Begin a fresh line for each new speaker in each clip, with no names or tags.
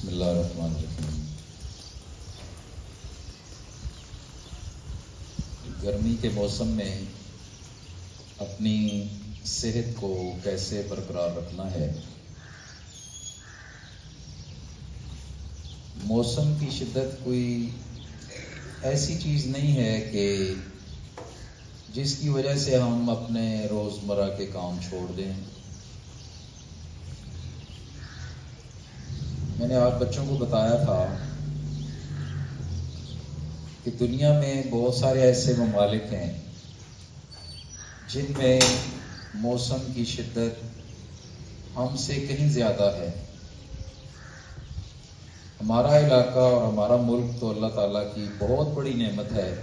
بسم اللہ الرحمن الرحیم۔ گرمی کے موسم میں اپنی صحت کو کیسے برقرار رکھنا ہے؟ موسم کی شدت کوئی ایسی چیز نہیں ہے کہ جس کی وجہ سے ہم اپنے روزمرہ کے کام چھوڑ دیں۔ میں نے آپ بچوں کو بتایا تھا کہ دنیا میں بہت سارے ایسے ممالک ہیں جن میں موسم کی شدت ہم سے کہیں زیادہ ہے۔ ہمارا علاقہ اور ہمارا ملک تو اللہ تعالیٰ کی بہت بڑی نعمت ہے،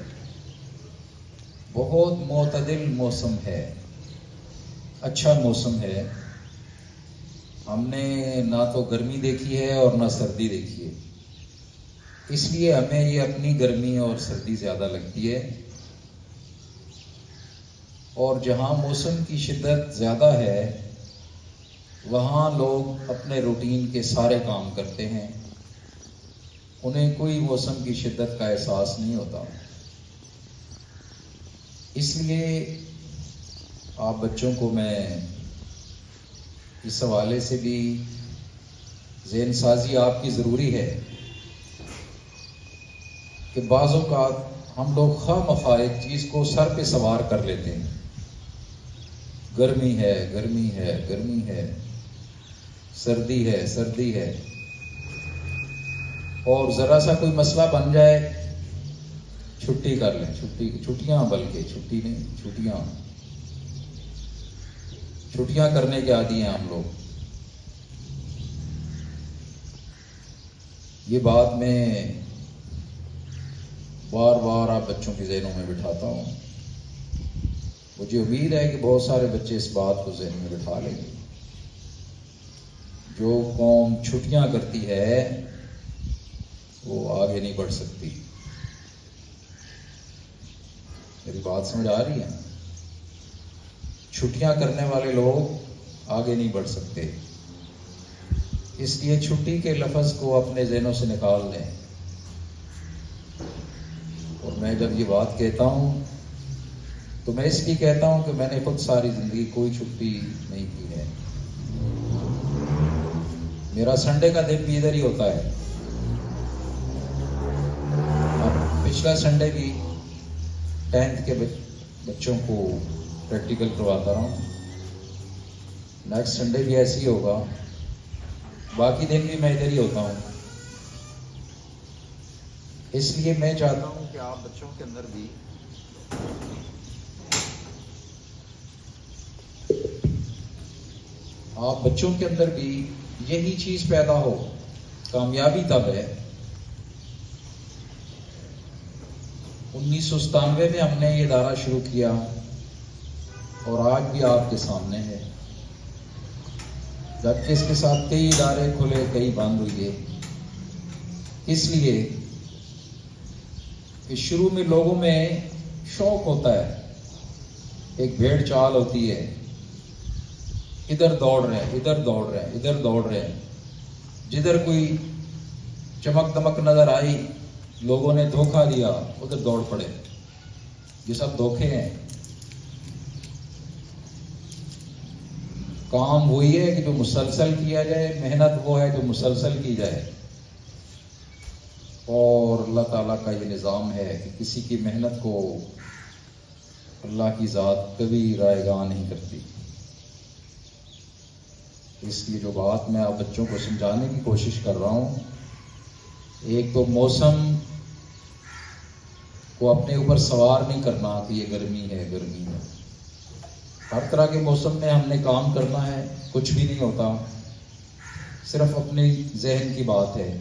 بہت معتدل موسم ہے، اچھا موسم ہے۔ ہم نے نہ تو گرمی دیکھی ہے اور نہ سردی دیکھی ہے، اس لیے ہمیں یہ اپنی گرمی اور سردی زیادہ لگتی ہے۔ اور جہاں موسم کی شدت زیادہ ہے وہاں لوگ اپنے روٹین کے سارے کام کرتے ہیں، انہیں کوئی موسم کی شدت کا احساس نہیں ہوتا۔ اس لیے آپ بچوں کو میں اس حوالے سے بھی ذہن سازی آپ کی ضروری ہے کہ بعض اوقات ہم لوگ خواہ مخواہ ایک چیز کو سر پہ سوار کر لیتے ہیں۔ گرمی ہے، گرمی ہے، گرمی ہے، سردی ہے، سردی ہے، اور ذرا سا کوئی مسئلہ بن جائے چھٹی کر لیں، چھٹیاں بلکہ چھٹی نہیں، چھٹیاں کرنے کے عادی ہیں ہم لوگ۔ یہ بات میں بار بار آپ بچوں کے ذہنوں میں بٹھاتا ہوں۔ مجھے امید ہے کہ بہت سارے بچے اس بات کو ذہن میں بٹھا لیں گے۔ جو قوم چھٹیاں کرتی ہے وہ آگے نہیں بڑھ سکتی۔ میری بات سمجھ آ رہی ہے؟ چھٹیاں کرنے والے لوگ آگے نہیں بڑھ سکتے، اس لیے چھٹی کے لفظ کو اپنے ذہنوں سے نکال دیں۔ اور میں جب یہ بات کہتا ہوں تو میں اس لیے کہتا ہوں کہ میں نے خود ساری زندگی کوئی چھٹی نہیں کی ہے۔ میرا سنڈے کا دن بھی ادھر ہی ہوتا ہے۔ پچھلا سنڈے بھی 10th کے بچوں کو پریکٹیکل کرواتا رہا ہوں، نیکسٹ سنڈے بھی ایسے ہی ہوگا، باقی دن بھی میں ادھر ہی ہوتا ہوں۔ اس لیے میں چاہتا ہوں کہ آپ بچوں کے اندر بھی یہی چیز پیدا ہو۔ کامیابی تب ہے۔ 1997 میں ہم نے یہ ادارہ شروع کیا اور آج بھی آپ کے سامنے ہے، جبکہ اس کے ساتھ کئی ادارے کھلے، کئی بند ہوئے۔ اس لیے کہ شروع میں لوگوں میں شوق ہوتا ہے، ایک بھیڑ چال ہوتی ہے، ادھر دوڑ رہے ہیں، ادھر دوڑ رہے ہیں، ادھر دوڑ رہے ہیں۔ جدھر کوئی چمک دمک نظر آئی، لوگوں نے دھوکہ دیا، ادھر دوڑ پڑے۔ یہ سب دھوکے ہیں۔ کام وہی ہے کہ جو مسلسل کیا جائے، محنت وہ ہے جو مسلسل کی جائے۔ اور اللہ تعالیٰ کا یہ نظام ہے کہ کسی کی محنت کو اللہ کی ذات کبھی رائیگاں نہیں کرتی۔ اس لیے جو بات میں آپ بچوں کو سمجھانے کی کوشش کر رہا ہوں، ایک تو موسم کو اپنے اوپر سوار نہیں کرنا کہ یہ گرمی ہے، گرمی ہے۔ ہر طرح کے موسم میں ہم نے کام کرنا ہے، کچھ بھی نہیں ہوتا، صرف اپنے ذہن کی بات ہے۔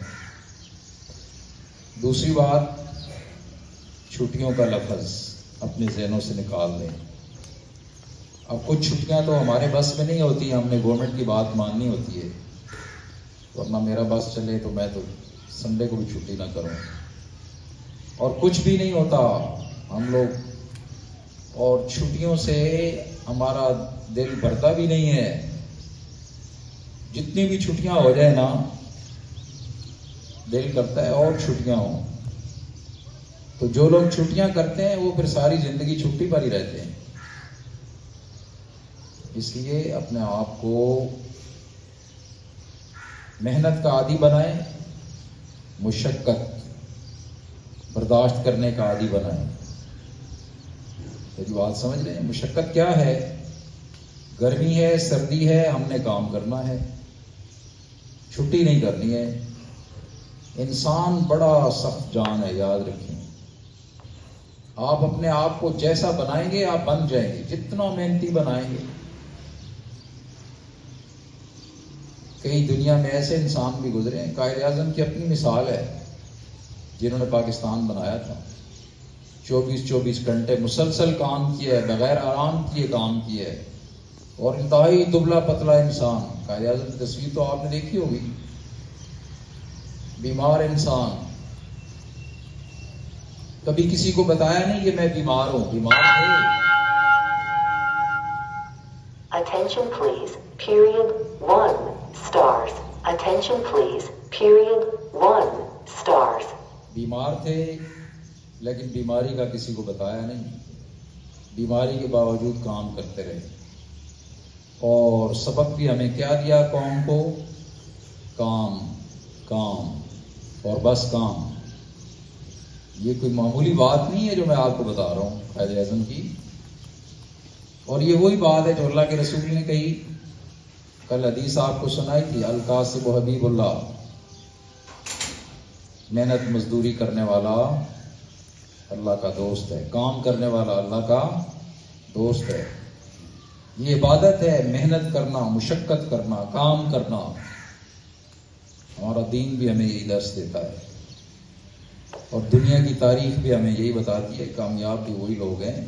دوسری بات، چھٹیوں کا لفظ اپنے ذہنوں سے نکال دیں۔ اب کچھ چھٹیاں تو ہمارے بس میں نہیں ہوتی، ہم نے گورنمنٹ کی بات ماننی ہوتی ہے، ورنہ میرا بس چلے تو میں تو سنڈے کو بھی چھٹی نہ کروں۔ اور کچھ بھی نہیں ہوتا ہم لوگ، اور چھٹیوں سے ہمارا دل بھرتا بھی نہیں ہے۔ جتنی بھی چھٹیاں ہو جائے نا، دل کرتا ہے اور چھٹیاں ہوں. تو جو لوگ چھٹیاں کرتے ہیں وہ پھر ساری زندگی چھٹی پر ہی رہتے ہیں. اس لیے اپنے آپ کو محنت کا عادی بنائیں، مشقت برداشت کرنے کا عادی بنائیں. میری بات سمجھ رہے ہیں؟ مشقت کیا ہے؟ گرمی ہے، سردی ہے، ہم نے کام کرنا ہے، چھٹی نہیں کرنی ہے. انسان بڑا سخت جان ہے، یاد رکھیں. آپ اپنے آپ کو جیسا بنائیں گے آپ بن جائیں گے، جتنا محنتی بنائیں گے. کئی دنیا میں ایسے انسان بھی گزرے ہیں، قائد اعظم کی اپنی مثال ہے، جنہوں نے پاکستان بنایا تھا. 24 گھنٹے مسلسل کام کیا ہے، بغیر آرام کیے کام کیا ہے، اور انتہائی دبلا پتلا انسان. قائد اعظم کی تصویر تو آپ نے دیکھی ہوگی. بیمار انسان، کبھی کسی کو بتایا نہیں کہ میں بیمار ہوں. بیمار تھے.
Attention please, period 1 stars. Attention please, period 1 stars.
بیمار تھے لیکن بیماری کا کسی کو بتایا نہیں. بیماری کے باوجود کام کرتے رہے. اور سبق بھی ہمیں کیا دیا قوم کو؟ کام کام اور بس کام. یہ کوئی معمولی بات نہیں ہے جو میں آپ کو بتا رہا ہوں قائد اعظم کی. اور یہ وہی بات ہے جو اللہ کے رسول نے کہی. کل حدیث آپ کو سنائی تھی، القاسب و حبیب اللہ. محنت مزدوری کرنے والا اللہ کا دوست ہے، کام کرنے والا اللہ کا دوست ہے. یہ عبادت ہے، محنت کرنا، مشقت کرنا، کام کرنا. ہمارا دین بھی ہمیں یہی درس دیتا ہے، اور دنیا کی تاریخ بھی ہمیں یہی بتاتی ہے. کامیاب بھی وہی لوگ ہیں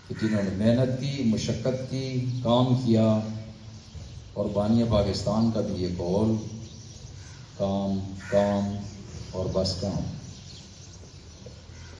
کہ جنہوں نے محنت کی، مشقت کی، کام کیا. اور بانی پاکستان کا بھی یہ قول، کام کام اور بس کام.